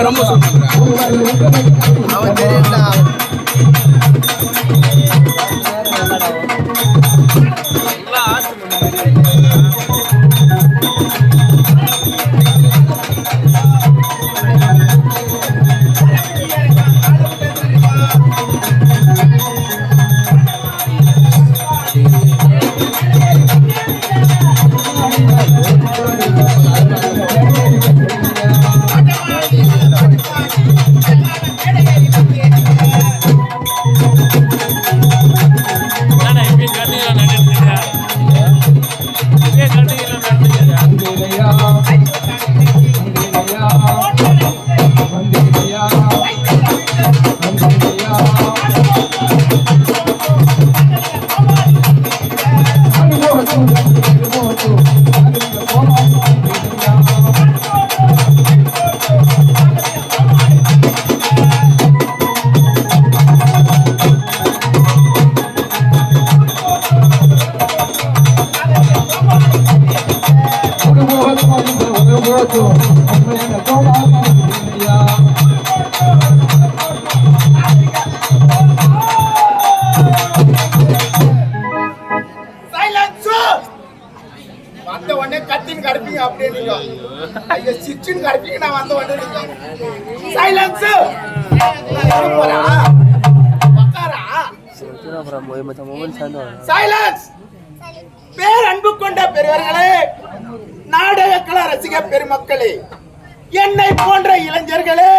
ரொம்ப அவன் தெரியல பேரன்பு கொண்ட பெரியவர்களே, நாடக ரசிக பெருமக்களே, என்னை போன்ற இளைஞர்களே,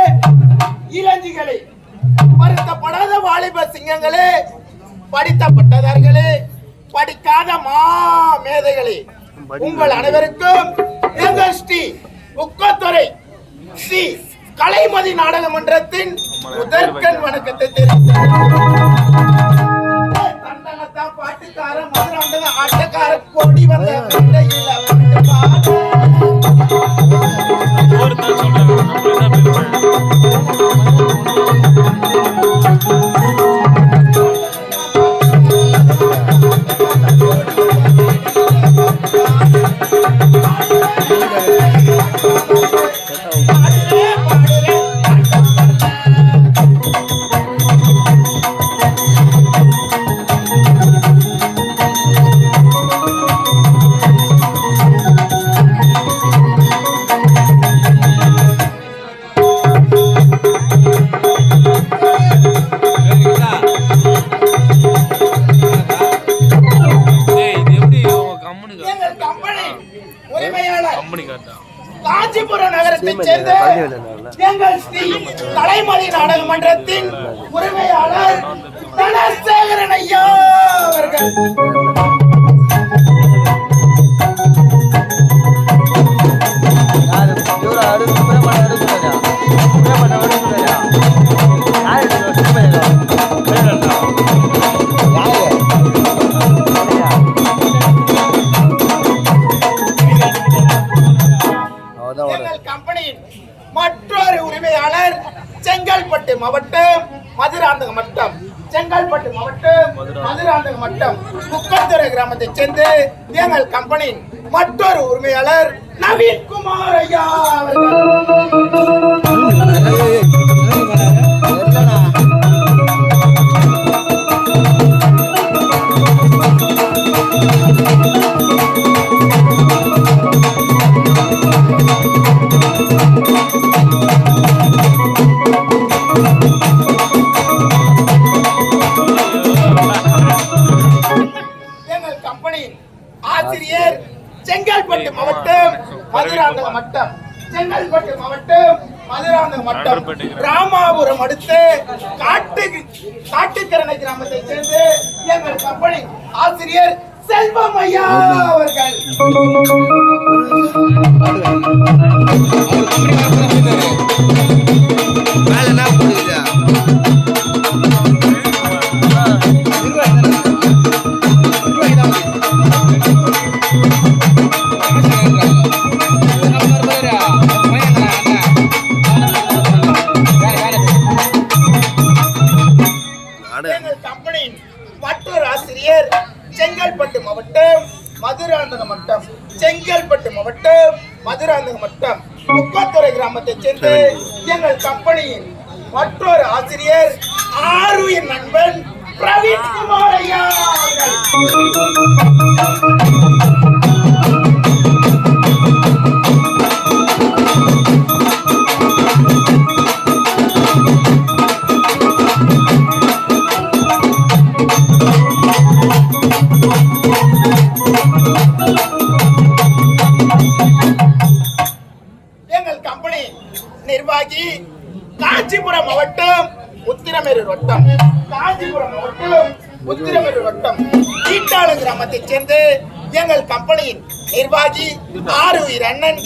இளஞ்சிகளே, வருத்தப்படாத வாலிப சிங்கங்களே, படித்த பட்டதார்களே, படிக்காத மேதைகளே, உங்கள் அனைவருக்கும் எங்கள் ஸ்ரீ உக்கத்துறை ஸ்ரீ கலைமதி நாடக மன்றத்தின் முதற்கண் வணக்கத்தை தெரிவிக்கிறேன். பாட்டுக்கார மதுராண்டக ஆட்டக்கார கொடி வந்த காஞ்சிபுரம் நகரத்தைச் சேர்ந்த எங்கள் ஸ்ரீ கலைமதி நாடக மன்றத்தின் உரிமையாளர் தனசேகரன் ஐயா அவர்கள் மற்றொரு உரிமையாளர் செங்கல்பட்டு மாவட்டம் மதுராந்தக மட்டம் குக்கத்துறை கிராமத்தைச் சேர்ந்த எங்கள் கம்பெனியின் மற்றொரு உரிமையாளர் நவீன்குமார் ஐயா ஆசிரியர் செங்கல்பட்டு மாவட்டம் மதுராந்தக மட்டம் ராமாபுரம் அடுத்து காட்டுக்கரணை கிராமத்தைச் சேர்ந்து எங்கள் கம்பெனி ஆசிரியர் செல்வம் ஐயா அவர்கள் எங்கள் கம்பெனியின் மற்றொரு ஆசிரியர் செங்கல்பட்டு மாவட்டம் மதுராந்தகம் வட்டம் முக்கத்துறை கிராமத்தைச் சேர்ந்து எங்கள் கம்பெனியின் மற்றொரு ஆசிரியர் ஆருயிர் நண்பன் பிரவீன் குமார் ஐயா நிர்வாகி காஞ்சிபுரம் மாவட்டம் உத்திரமேரூர் வட்டம் ஈட்டாளம் கிராமத்தைச் சேர்ந்து எங்கள் கம்பெனியின் நிர்வாகி ஆருயிர் அண்ணன்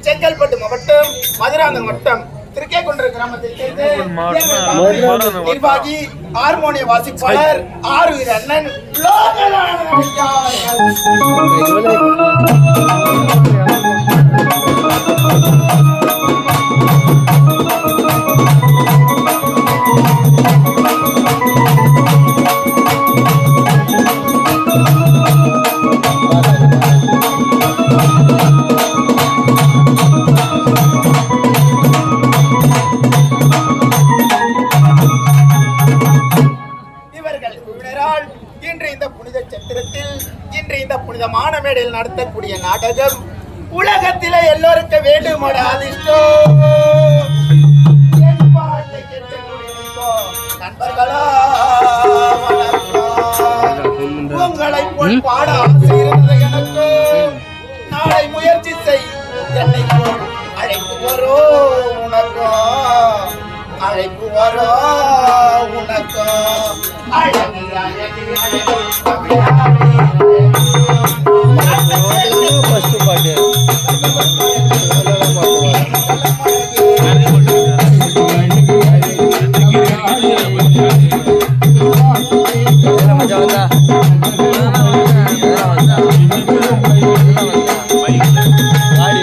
செங்கல்பட்டு மாவட்டம் மதுராந்தகம் வட்டம் திருக்கேக்குன்ற கிராமத்தைச் சேர்ந்து நிர்வாகி ஹார்மோனிய வாசிப்பாளர் ஆருயிர் அண்ணன் புனிதமான மேடையில் நடத்தக்கூடிய நாடகம் உலகத்திலே எல்லோருக்கும் வேண்டுமாட அதிர்ஷ்டம். நண்பர்களா உங்களை போல் பாட ஆசை இருந்தது எனக்கு. நாளை முயற்சி செய், என்னை போல் அழைப்பு வரோ உனக்கு, அழைப்பு வரோ உனக்கு. அழகு அழகு அழகு தமிழாடி ஃபர்ஸ்ட் பாட்டு மஜா வந்தா காடி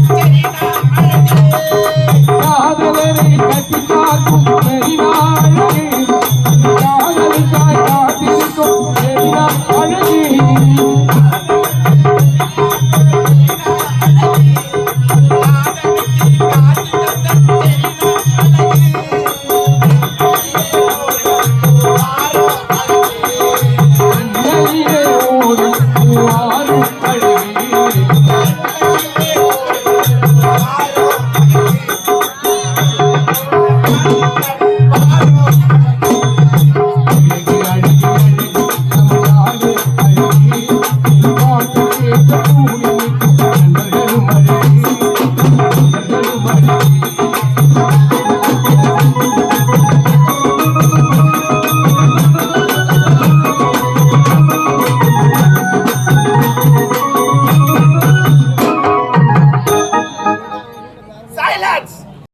பெரிய காதலரே கட்டி காக்கும் பெரிவாழே காதலுக்காய்